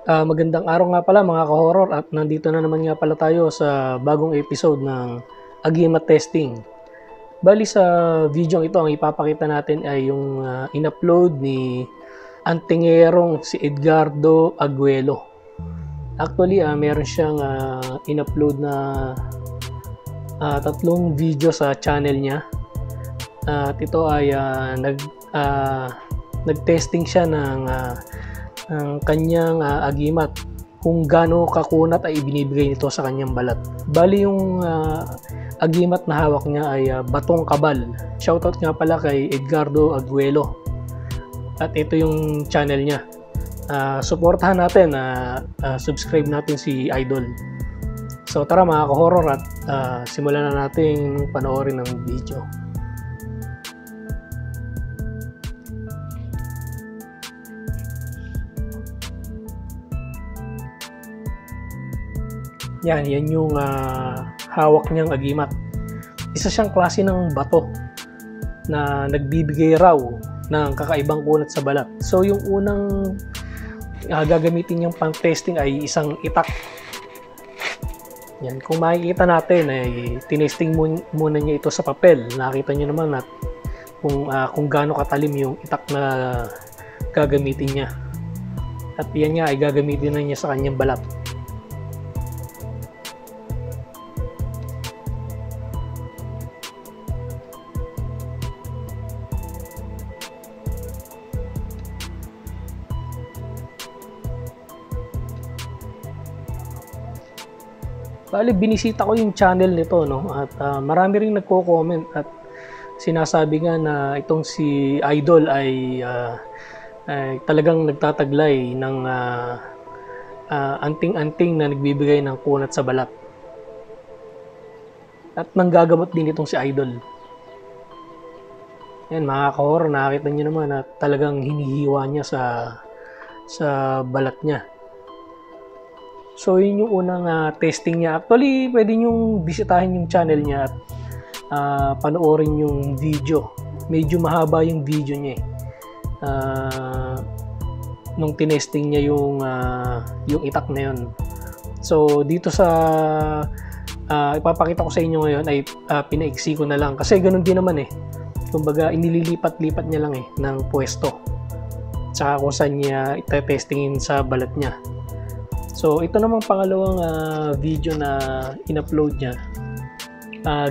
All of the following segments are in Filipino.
Magandang araw nga pala mga ka-horror at nandito na naman nga pala tayo sa bagong episode ng Agimat Testing. Bali sa video ito, ang ipapakita natin ay yung in-upload ni Antingerong si Edgardo Aguelo. Actually, meron siyang in-upload na tatlong video sa channel niya. At ito ay nag-testing siya ng kanyang agimat, kung gaano kakunat ay ibinibigay nito sa kanyang balat. Bali yung agimat na hawak niya ay Batong Kabal. Shoutout nga pala kay Edgardo Aguelo. At ito yung channel niya. Suportahan natin, subscribe natin si Idol. So tara mga ka-horror at simulan na natin panoorin ng video. Yan yung hawak niyang agimat. Isa siyang klase ng bato na nagbibigay raw ng kakaibang kunat sa balat. So yung unang gagamitin niyang pang-testing ay isang itak. Yan, kung makikita natin ay tinesting muna niya ito sa papel. Nakita niyo naman at kung gaano katalim yung itak na gagamitin niya. At yan nga ay gagamitin na niya sa kanyang balat. Bali, binisita ko yung channel nito, no? At marami ring nagko-comment at sinasabi nga na itong si Idol ay talagang nagtataglay ng anting-anting na nagbibigay ng kunat sa balat. At nanggagamot din itong si Idol. Yan mga ka-horror, nakakita nyo naman at talagang hinihiwa niya sa balat niya. So yun yung unang testing niya. Actually, pwede nyo bisitahin yung channel niya at panoorin yung video. Medyo mahaba yung video niya nung tinesting niya yung itak na yun. So dito sa ipapakita ko sa inyo ngayon ay pinaiksi ko na lang. Kasi ganun din naman Kumbaga inililipat-lipat niya lang ng pwesto. Tsaka kung saan niya itetestingin sa balat niya. So ito namang pangalawang video na in-upload niya.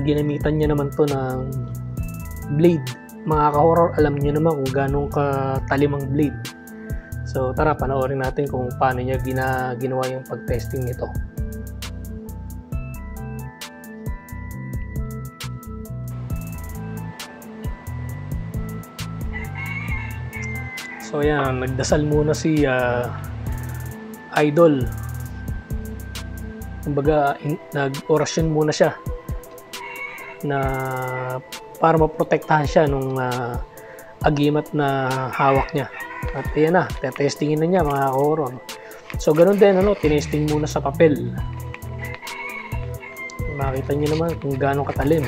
Ginamitan niya naman to ng blade. Mga ka-horror, alam niyo naman kung ganong katalim ang blade. So tara, panoorin natin kung paano niya ginawa yung pag-testing nito. So yan, nagdasal muna si Idol. Kumbaga nag-orasyon muna siya na para maprotektahan siya nung agimat na hawak niya. At ayan na, testingin na niya mga ka-horror. So ganun din, tinesting muna sa papel. Makita niyo naman kung gaano katalim.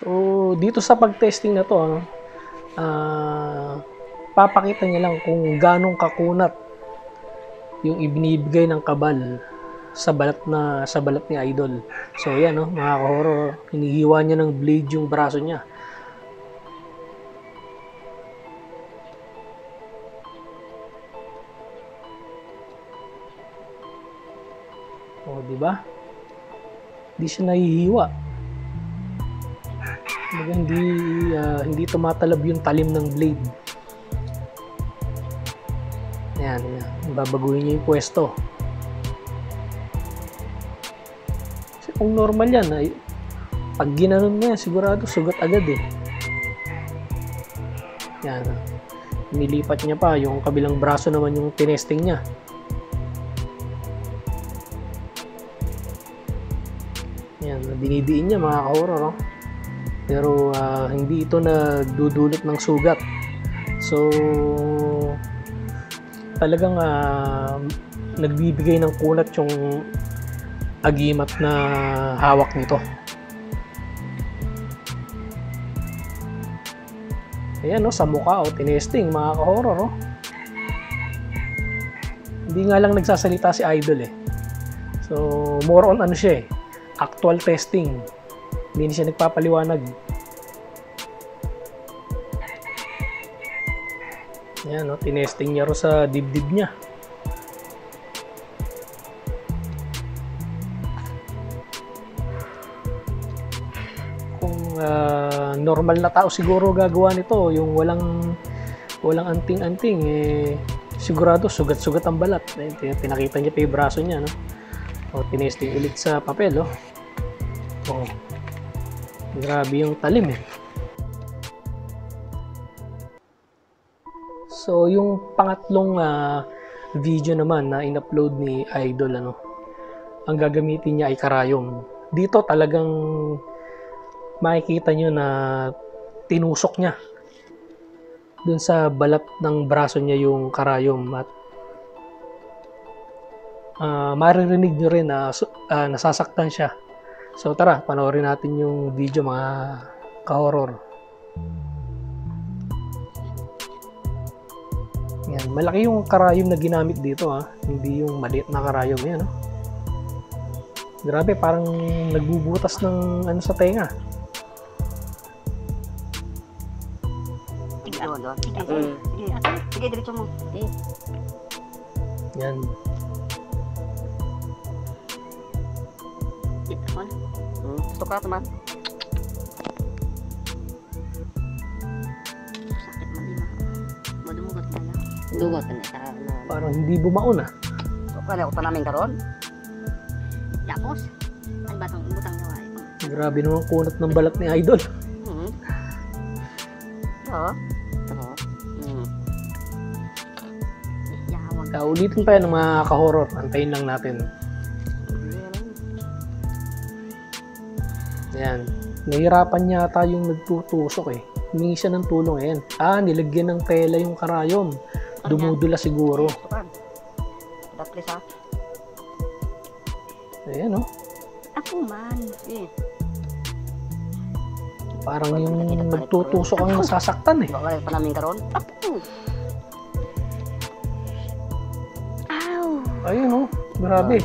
So, dito sa pag-testing na to, papakita niya lang kung ganong kakunat yung ibinibigay ng kabal sa balat ni Idol. So, yan, mga ka-horror, hinihiwa niya ng blade yung braso niya. O, di ba? Hindi siya nahihiwa. Hindi tumatalab yung talim ng blade. Ayan, babaguhin niya yung pwesto. Kasi kung normal yan, pag ginanon mo yan, sigurado sugat agad Ayan, nilipat niya pa yung kabilang braso naman yung tinesting niya. Ayan, dinidiin niya mga ka-horror, Pero hindi ito nagdudulot ng sugat. So talagang nagbibigay ng kunat yung agimat na hawak nito. Ayan, sa mukha, tinesting mga ka-horror. Hindi nga lang nagsasalita si Idol So, more on siya actual testing. Hindi siya nagpapaliwanag. Ayan, tinesting niya ro sa dibdib niya. Normal na tao siguro gagawa nito, yung walang anting-anting, sigurado sugat-sugat ang balat. Pinakita niya pa yung braso niya, tinesting ulit sa papel. Grabe yung talim So yung pangatlong video naman na in-upload ni Idol, ang gagamitin niya ay karayom. Dito talagang makikita nyo na tinusok niya dun sa balat ng braso niya yung karayom, at maririnig nyo rin na nasasaktan siya. So tara, panoorin natin yung video mga ka-horror. Yan, malaki yung karayom na ginamit dito hindi yung maliit na karayom yan. Grabe, parang nagbubutas ng sa tenga. Sige, diretso mo. Yan. Gusto ka naman. Sakit man din. Madumugot na yan. Dugot na sa Parang hindi bumaon Kala ko pa namin karon. Tapos, ano ba itong butang nawa? Grabe naman kunat ng balat ni Idol. Ulitin pa yan ng mga ka-horror. Antayin lang natin. Yan. Nahirapan yata yung nagtutusok Humingi siya ng tulong. Ayan. Nilagyan ng tela yung karayom. Dumudula siguro. Ayan Ako man. Parang yung nagtutusok ang nasasaktan Wala pa namin karon. Apo. Ayun grabe.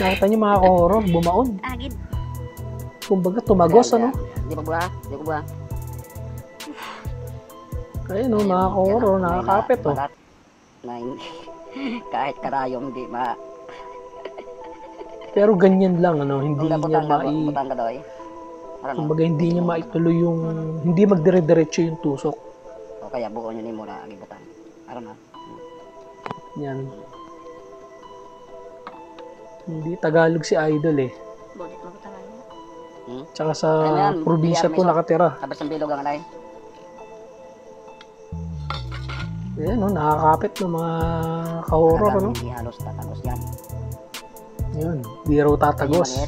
Nakita niyo mga ka-horror, bumaon. Agid. Kumbaga tumagos Di ba? Ayun mga ka-horror, nakakapit Kahit karayom di ma. Pero ganyan lang hindi niya kumbaga hindi niya maituloy yung hindi magdire-diretso yung tusok. O kaya buo niyo ni mura gibutan. Aron Yan. Hindi Tagalog si Idol Tsaka sa probinsya po nakatira. Tapos ang bilog ang alay. Ayan nakakapit ng mga ka-horror Hindi halos tatagos yan. Yun, di raw tatagos.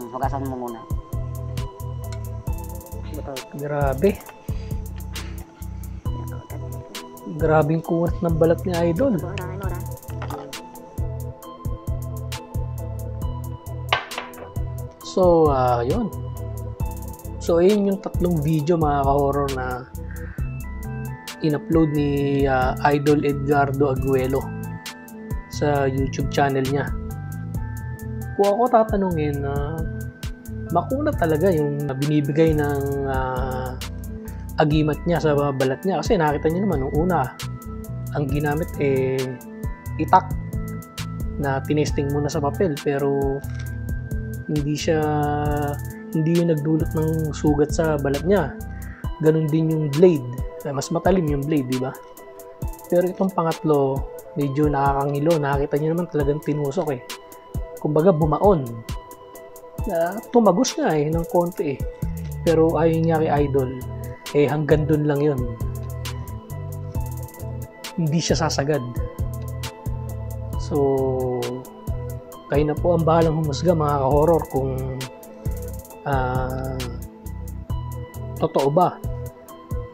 Hugasan mo muna. Grabe. Grabing kunat ng balat ni Idol. So, yun. So, ayun yung tatlong video mga ka-horror na in-upload ni Idol Edgardo Aguelo sa YouTube channel niya. Kung ako tatanungin, makunat talaga yung binibigay ng agimat niya sa balat niya. Kasi nakita niyo naman, nung una, ang ginamit itak na tinesting muna sa papel, pero hindi yung nagdulot ng sugat sa balat niya. Ganun din yung blade. Mas matalim yung blade, di ba? Pero itong pangatlo, medyo nakakangilo. Nakita niyo naman talagang tinusok Kumbaga bumaon. Tumagos nga ng konti Pero ayon niya kay Idol, hanggang dun lang yun. Hindi siya sasagad. So, kayo na po ang bahalang humusga mga ka-horror kung totoo ba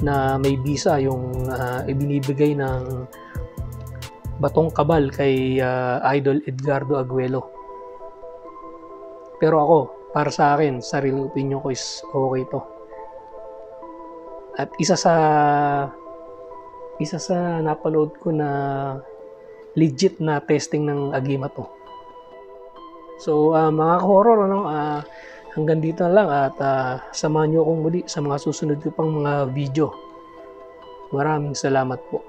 na may bisa yung ibinibigay ng batong kabal kay Idol Edgardo Aguelo. Pero ako, para sa akin, sarili opinion ko is okay to. At isa sa napanood ko na legit na testing ng Agima to. So mga ka-horror, hanggang dito na lang at samahan nyo akong muli sa mga susunod ko pang mga video. Maraming salamat po.